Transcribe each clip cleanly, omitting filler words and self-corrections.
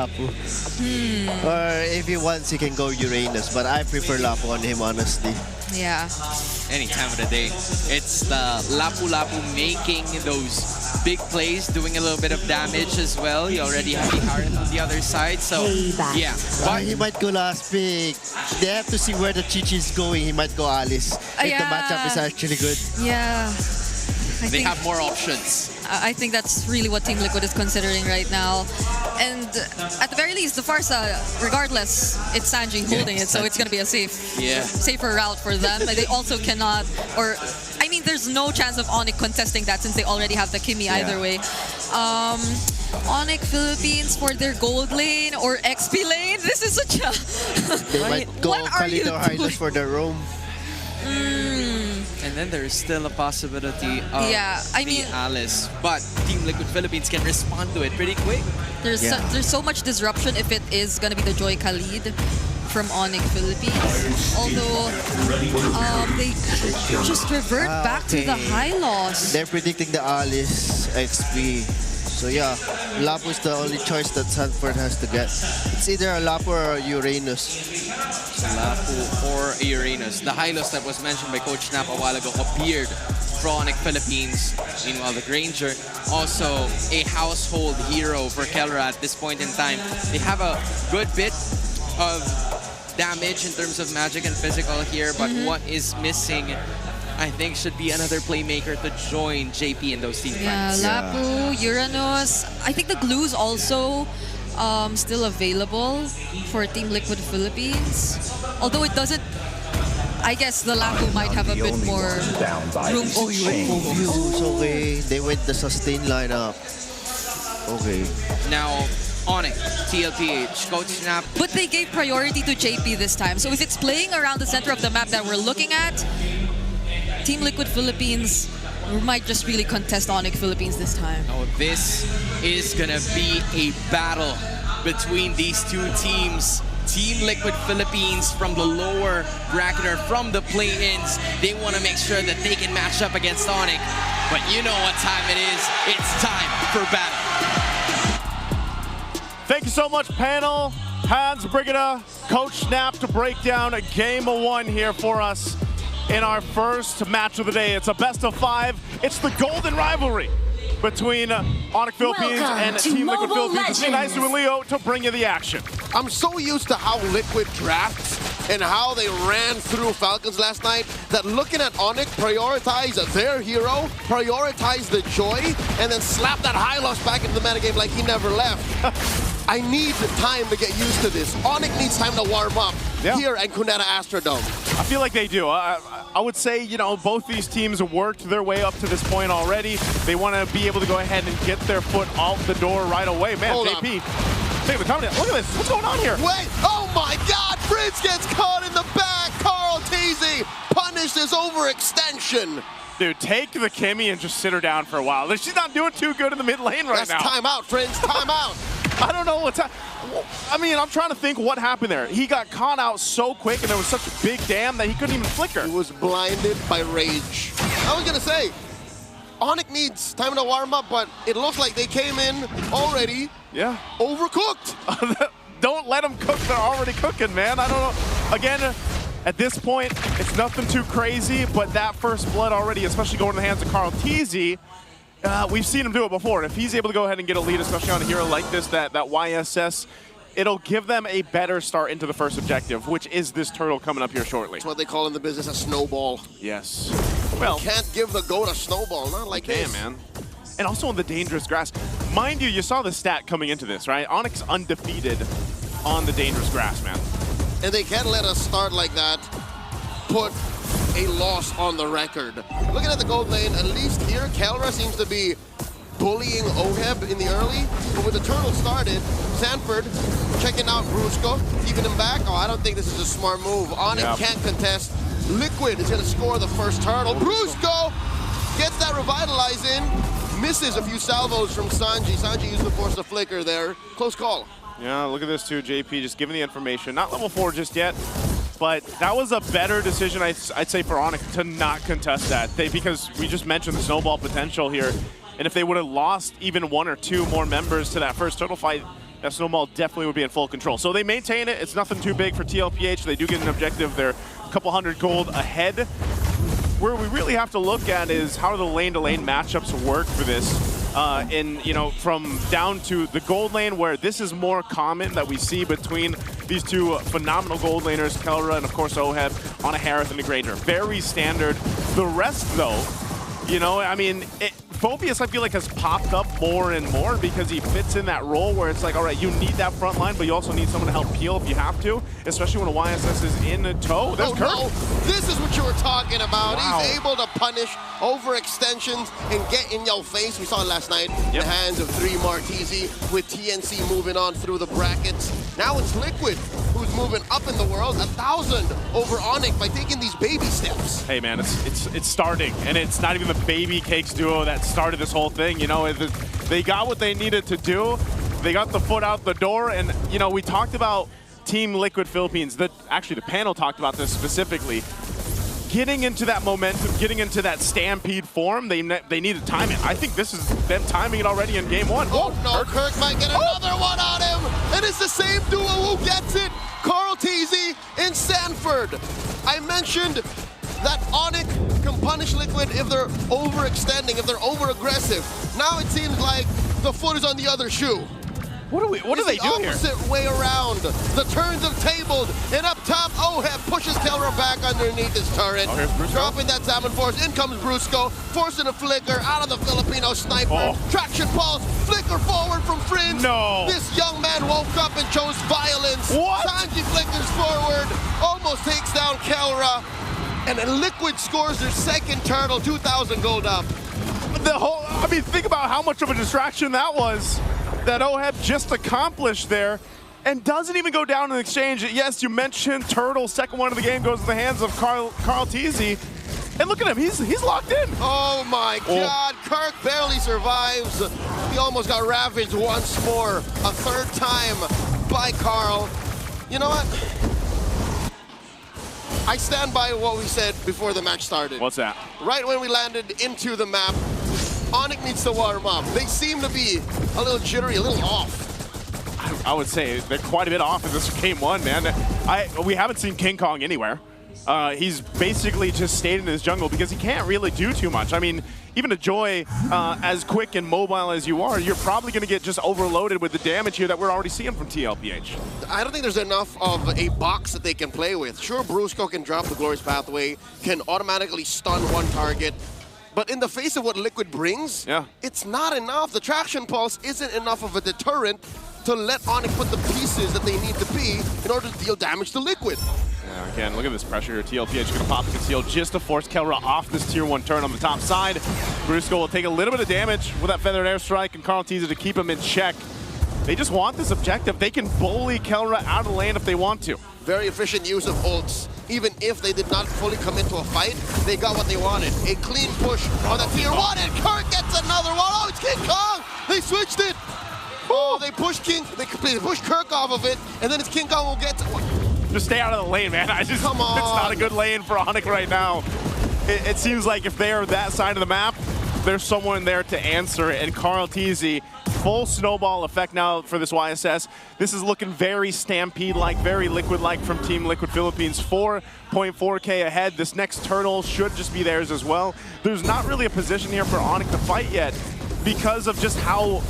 Lapu. Or if he wants, he can go Uranus. But I prefer Lapu on him, honestly. Yeah. Any time of the day. It's the Lapu making those big plays, doing a little bit of damage as well. You already have a Harith on the other side, so yeah. But He might go last pick. They have to see where the Chi-Chi is going. He might go Alice. If the matchup is actually good. Yeah. they have more options. I think that's really what Team Liquid is considering right now. And at the very least, the Farsa, regardless, it's Sanji holding it, so it's going to be a safer route for them. They also cannot, or I mean, there's no chance of Onic contesting that since they already have the Kimi either way. Onic Philippines for their gold lane or XP lane. This is such a... They might go Kalito Hylos for the roam. And then there is still a possibility of the Alice. But Team Liquid Philippines can respond to it pretty quick. There's so much disruption if it is going to be the Joy Khalid from Onic Philippines. Although they just revert back to the high loss. They're predicting the Alice XP. So yeah, Lapu is the only choice that Sanford has to get. It's either a Lapu or a Uranus. Lapu or a Uranus. The high loss that was mentioned by Coach Snap a while ago appeared for Onic Philippines. Meanwhile, the Granger, also a household hero for Kelra at this point in time. They have a good bit of damage in terms of magic and physical here, but what is missing, I think, should be another playmaker to join JP in those team fights. Lapu, Uranus. I think the glue's also still available for Team Liquid Philippines. Although it doesn't, I guess the Lapu might have a bit more room to Views, okay. They went the sustain lineup. Okay. Now, Onic, TLPH, Coach Snap. But they gave priority to JP this time. So if it's playing around the center of the map that we're looking at, Team Liquid Philippines might just really contest Onic Philippines this time. Oh, this is gonna be a battle between these two teams. Team Liquid Philippines from the lower bracket or from the play-ins, they want to make sure that they can match up against Onic. But you know what time it is. It's time for battle. Thank you so much, panel. Hans, Brigida, Coach Snap to break down a game of one here for us in our first match of the day. It's a best of 5. It's the golden rivalry between Onic Philippines and Team Liquid Philippines. It's nice to Leo to bring you the action. I'm so used to how Liquid drafts and how they ran through Falcons last night that looking at Onic prioritize their hero, prioritize the Joy, and then slap that high loss back into the metagame like he never left. I need time to get used to this. Onic needs time to warm up here at Cuneta Astrodome. I feel like they do. I would say, you know, both these teams have worked their way up to this point already. They want to be able to go ahead and get their foot out the door right away. Man, Hold JP, take the comment. Look at this. What's going on here? Wait, oh my God, Fritz gets caught in the back. Carl Teasy punished his overextension. Dude, take the Kimmy and just sit her down for a while. She's not doing too good in the mid lane right now. That's timeout, friends, timeout. I don't know what's I mean, I'm trying to think what happened there. He got caught out so quick, and there was such a big dam that he couldn't even flicker. He was blinded by rage. I was going to say, Onic needs time to warm up, but it looks like they came in already overcooked. Don't let them cook. They're already cooking, man. I don't know. Again, at this point, it's nothing too crazy, but that first blood already, especially going in the hands of Carl Teasy, we've seen him do it before. And if he's able to go ahead and get a lead, especially on a hero like this, that YSS, it'll give them a better start into the first objective, which is this turtle coming up here shortly. That's what they call in the business a snowball. Yes. Well, you can't give the goat a snowball, not like this. Man. And also in the dangerous grass. Mind you, you saw the stat coming into this, right? Onyx undefeated on the dangerous grass, man. And they can't let us start like that. Put a loss on the record. Looking at the gold lane, at least here, Kelra seems to be bullying Oheb in the early. But with the turtle started, Sanford checking out Brusco, keeping him back. Oh, I don't think this is a smart move. Onic can't contest. Liquid is going to score the first turtle. Brusco gets that revitalize in, misses a few salvos from Sanji. Sanji used the force to flicker there. Close call. Yeah, look at this too, JP, just giving the information. Not level 4 just yet, but that was a better decision, I'd say, for Onic to not contest that. Because we just mentioned the snowball potential here, and if they would have lost even 1 or 2 more members to that first turtle fight, that snowball definitely would be in full control. So they maintain it. It's nothing too big for TLPH. They do get an objective. They're a couple hundred gold ahead. Where we really have to look at is how do the lane-to-lane matchups work for this. From down to the gold lane, where this is more common that we see between these two phenomenal gold laners, Kelra and of course Oheb, on a Harith and a Granger. Very standard. The rest, though, Phobius, I feel like, has popped up more and more because he fits in that role where it's like, all right, you need that front line, but you also need someone to help peel if you have to, especially when a YSS is in tow. That's Kirk. No. This is what you were talking about. Wow. He's able to punish overextensions and get in your face. We saw it last night in the hands of 3 Martisi with TNC moving on through the brackets. Now it's Liquid who's moving up in the world, 1,000 over Onic by taking these baby steps. Hey man, it's starting, and it's not even the baby cakes duo that started this whole thing. They got what they needed to do. They got the foot out the door, and we talked about Team Liquid Philippines. Actually, the panel talked about this specifically. Getting into that momentum, getting into that stampede form, they need to time it. I think this is them timing it already in game 1. Oh no, Kirk might get another one on him, and it's the same duo who gets it. Carl Teasy in Sanford. I mentioned that Onic can punish Liquid if they're overextending, if they're over-aggressive. Now it seems like the foot is on the other shoe. What do they do here? It's the opposite way around. The turns have tabled, and up top, Oheb pushes Kelra back underneath his turret. Oh, here's Brusco. Dropping that Salmon Force. In comes Brusco, forcing a flicker out of the Filipino sniper. Oh. Traction pulse, flicker forward from Fringe. No. This young man woke up and chose violence. What? Sanji flickers forward, almost takes down Kelra. And then Liquid scores their second turtle, 2,000 gold up. Think about how much of a distraction that was that Oheb just accomplished there, and doesn't even go down in exchange. Yes, you mentioned Turtle, second one of the game goes in the hands of Carl Teasy. And look at him, he's locked in. Oh my God, Kirk barely survives. He almost got ravaged once more, a third time by Carl. You know what? I stand by what we said before the match started. What's that? Right when we landed into the map, Onic needs to warm up. They seem to be a little jittery, a little off. I would say they're quite a bit off in this game 1, man. We haven't seen King Kong anywhere. He's basically just stayed in his jungle because he can't really do too much. Even a Joy, as quick and mobile as you are, you're probably going to get just overloaded with the damage here that we're already seeing from TLPH. I don't think there's enough of a box that they can play with. Sure, Brusco can drop the Glorious Pathway, can automatically stun one target, but in the face of what Liquid brings, it's not enough. The Traction Pulse isn't enough of a deterrent to let Onic put the pieces that they need to be in order to deal damage to Liquid. Yeah, again, look at this pressure. TLPH is going to pop the conceal just to force Kelra off this tier 1 turn on the top side. Brusco will take a little bit of damage with that Feathered Airstrike, and Carl Teasy to keep him in check. They just want this objective. They can bully Kelra out of the lane if they want to. Very efficient use of ults. Even if they did not fully come into a fight, they got what they wanted. A clean push on the tier 1, and Kirk gets another one. Oh, it's King Kong! They switched it! Oh, they pushed Kirk off of it, and then it's King Kong will get to... Just stay out of the lane, man. Come on. It's not a good lane for Onic right now. It seems like if they're that side of the map, there's someone there to answer it, and Carl Teasy, full snowball effect now for this YSS. This is looking very Stampede-like, very Liquid-like from Team Liquid Philippines. 4.4K ahead. This next turtle should just be theirs as well. There's not really a position here for Onic to fight yet because of just how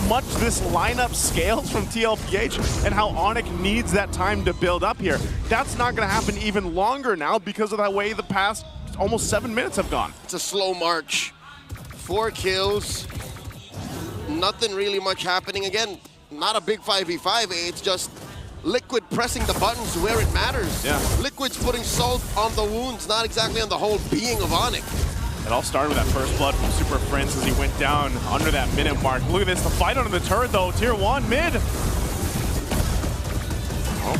much this lineup scales from TLPH and how Onic needs that time to build up here. That's not going to happen even longer now because of the way the past almost 7 minutes have gone. It's a slow march. 4 kills. Nothing really much happening. Again, not a big 5v5. It's just Liquid pressing the buttons where it matters. Yeah. Liquid's putting salt on the wounds, not exactly on the whole being of Onic. It all started with that first blood from Super Prince as he went down under that minute mark. Look at this, the fight under the turret though. Tier 1 mid. Oh.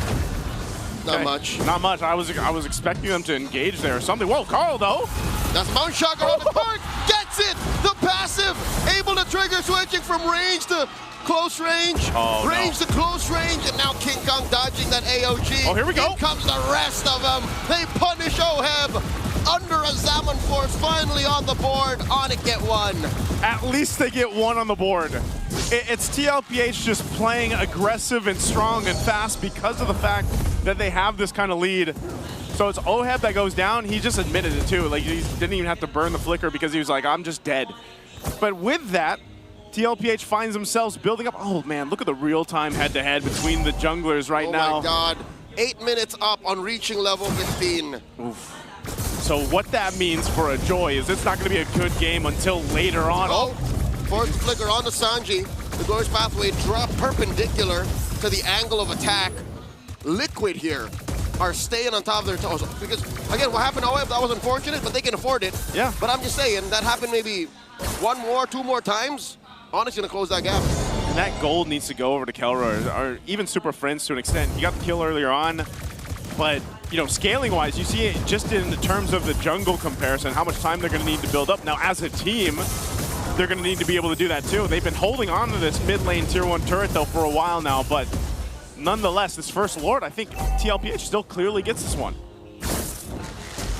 Not much. Not much. I was expecting them to engage there or something. Whoa, Carl though. That's Mount Shock around the park. Gets it. The passive. Able to trigger, switching from range to close range. Oh, range to close range. And now King Kong dodging that AOG. Oh, here we go. Here comes the rest of them. They punish Oheb. Under a Salmon Force, finally on the board. Onic get one. At least they get one on the board. It's TLPH just playing aggressive and strong and fast because of the fact that they have this kind of lead. So it's Oheb that goes down. He just admitted it too. Like, he didn't even have to burn the flicker because he was like, I'm just dead. But with that, TLPH finds themselves building up. Oh man, look at the real-time head-to-head between the junglers right now. Oh my God, 8 minutes up on reaching level 15. Oof. So what that means for a Joy is it's not going to be a good game until later on. Oh, forced flicker on the Sanji. The Glorious Pathway drop perpendicular to the angle of attack. Liquid here are staying on top of their toes. Because, again, what happened to OF, that was unfortunate, but they can afford it. Yeah. But I'm just saying, that happened maybe 1 more, 2 more times. Onic's gonna close that gap. And that gold needs to go over to Kelra, or even Super Friends to an extent. He got the kill earlier on, but you know, scaling-wise, you see it just in terms of the jungle comparison, how much time they're gonna need to build up. Now, as a team, they're gonna need to be able to do that too. They've been holding on to this mid lane tier 1 turret though for a while now, but nonetheless, this first Lord, I think TLPH still clearly gets this one.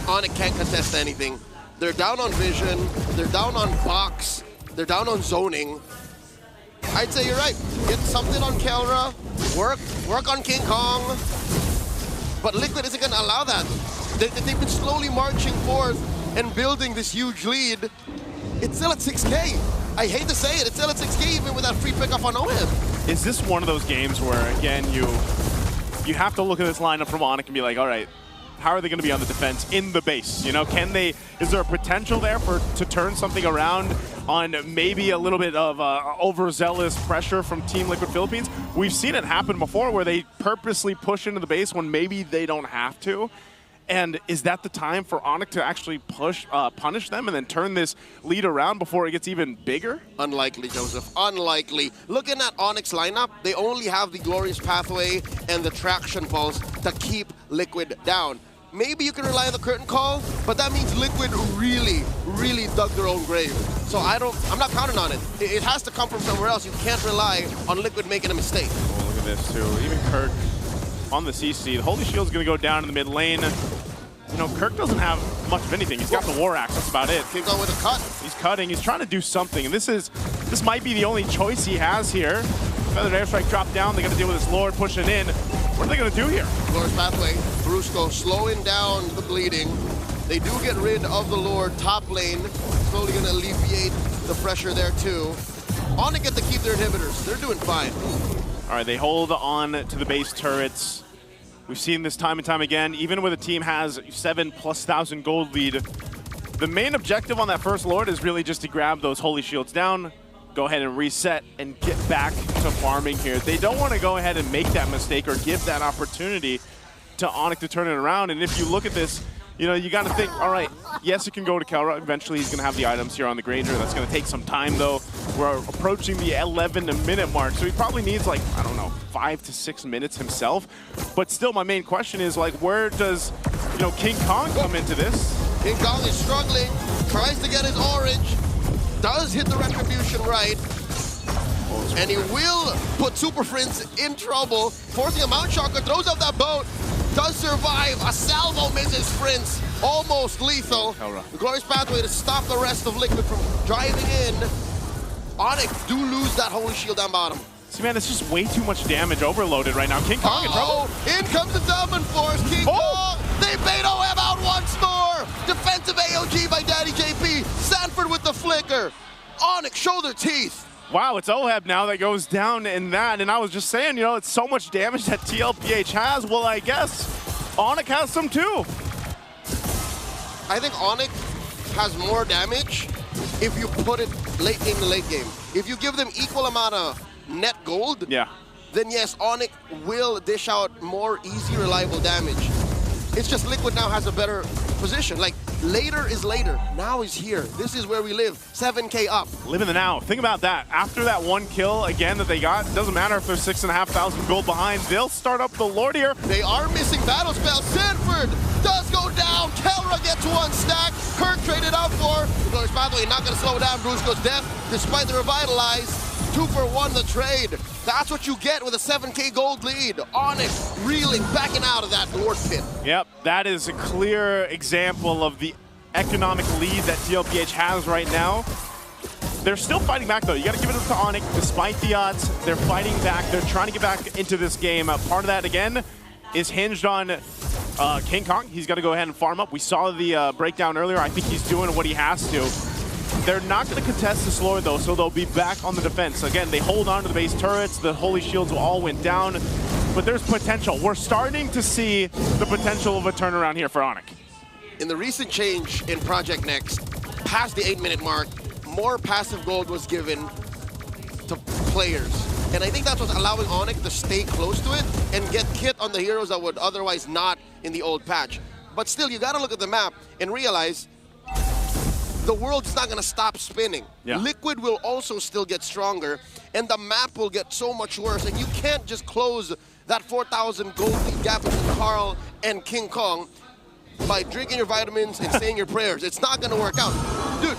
Onic can't contest anything. They're down on vision, they're down on box, they're down on zoning. I'd say you're right. Get something on Kelra, work on King Kong, but Liquid isn't gonna allow that. They've been slowly marching forth and building this huge lead. It's still at 6K. I hate to say it, it's still at 6K even with that free pickup on OM. Is this one of those games where, again, you have to look at this lineup from Onic and be like, all right, how are they going to be on the defense in the base? You know, can they? Is there a potential there to turn something around on maybe a little bit of overzealous pressure from Team Liquid Philippines? We've seen it happen before where they purposely push into the base when maybe they don't have to. And is that the time for Onic to actually punish them and then turn this lead around before it gets even bigger? Unlikely, Joseph. Unlikely. Looking at Onic's lineup, they only have the Glorious Pathway and the Traction Pulse to keep Liquid down. Maybe you can rely on the curtain call, but that means Liquid really, really dug their own grave. So I'm not counting on it. It has to come from somewhere else. You can't rely on Liquid making a mistake. Oh, look at this too. Even Kirk on the CC. The Holy Shield's gonna go down in the mid lane. You know, Kirk doesn't have much of anything. He's got the War Axe, that's about it. Keep going with a cut. He's cutting, he's trying to do something, and this might be the only choice he has here. Feathered Airstrike dropped down, they gotta deal with this Lord pushing in. What are they gonna do here? Glorious Pathway, Brusco slowing down the bleeding. They do get rid of the Lord top lane. Slowly gonna alleviate the pressure there too. Onic get to keep their inhibitors. They're doing fine. All right, they hold on to the base turrets. We've seen this time and time again, even when a team has 7,000+ gold lead. The main objective on that first Lord is really just to grab those Holy Shields down, go ahead and reset, and get back to farming here. They don't want to go ahead and make that mistake or give that opportunity to Onic to turn it around. And if you look at this, you know, you got to think, all right, yes, it can go to Kelra. Eventually, he's going to have the items here on the Granger. That's going to take some time, though. We're approaching the 11-minute mark, so he probably needs, like, I don't know, 5 to 6 minutes himself. But still, my main question is, like, where does, you know, King Kong come into this? King Kong is struggling, tries to get his orange, does hit the retribution right, and he will put Super Friends in trouble, forcing a Mount Shocker, throws out that boat, does survive. A salvo misses Prince, almost lethal. The Glorious Pathway to stop the rest of Liquid from driving in. Onic do lose that Holy Shield down bottom. See, man, it's just way too much damage overloaded right now. King Kong in trouble. In comes the Diamond Force. King Kong, they bait OM out once more. Defensive AOG by Daddy JP. Sanford with the flicker. Onic show their teeth. Wow, it's Oheb now that goes down in that, and I was just saying, you know, it's so much damage that TLPH has. Well, I guess Onic has some too. I think Onic has more damage if you put it late in the late game. If you give them equal amount of net gold, yeah, then yes, Onic will dish out more easy, reliable damage. It's just Liquid now has a better position. Like, later is later. Now is here. This is where we live. 7K up. Live in the now. Think about that. After that one kill again that they got, it doesn't matter if they're 6,500 gold behind. They'll start up the Lord here. They are missing battle spell. Sanford does go down. Kelra gets one stack. Kirk traded out for. The Glorious Pathway not going to slow down Brusco's death despite the revitalize. 2 for 1 the trade. That's what you get with a 7K gold lead. Onic reeling, backing out of that Lord pit. Yep, that is a clear example of the economic lead that TLPH has right now. They're still fighting back, though. You got to give it up to Onic. Despite the odds, they're fighting back. They're trying to get back into this game. Part of that, again, is hinged on King Kong. He's got to go ahead and farm up. We saw the breakdown earlier. I think he's doing what he has to. They're not going to contest this lore, though, so they'll be back on the defense. Again, they hold on to the base turrets. The Holy Shields all went down. But there's potential. We're starting to see the potential of a turnaround here for Onic. In the recent change in Project Next, past the 8-minute mark, more passive gold was given to players. And I think that's what's allowing Onic to stay close to it and get kit on the heroes that would otherwise not in the old patch. But still, you gotta look at the map and realize the world's not gonna stop spinning. Yeah. Liquid will also still get stronger, and the map will get so much worse, and you can't just close that 4,000 gold lead gap between Carl and King Kong by drinking your vitamins and saying your prayers. It's not gonna work out. Dude,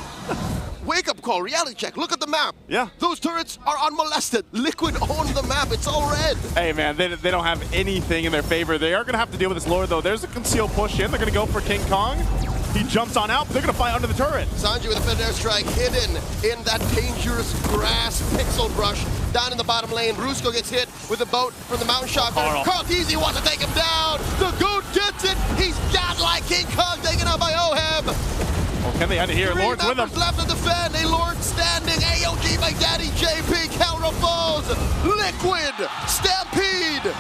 wake up call, reality check, look at the map. Yeah. Those turrets are unmolested. Liquid owns the map, it's all red. Hey, man, they don't have anything in their favor. They are going to have to deal with this lore, though. There's a concealed push in. They're going to go for King Kong. He jumps on out, but they're going to fight under the turret. Sanji with a Fed Airstrike hidden in that dangerous grass pixel brush down in the bottom lane. Brusco gets hit with a boat from the Mountain Shocker. Carl Teasy wants to take him down. The Goat gets it. He's godlike. King Kong taken out by Oheb. Well, can they end it here? Lord's with him. Left to defend. A Lord standing. AOG by Daddy JP. Counter falls. Liquid. Stampede.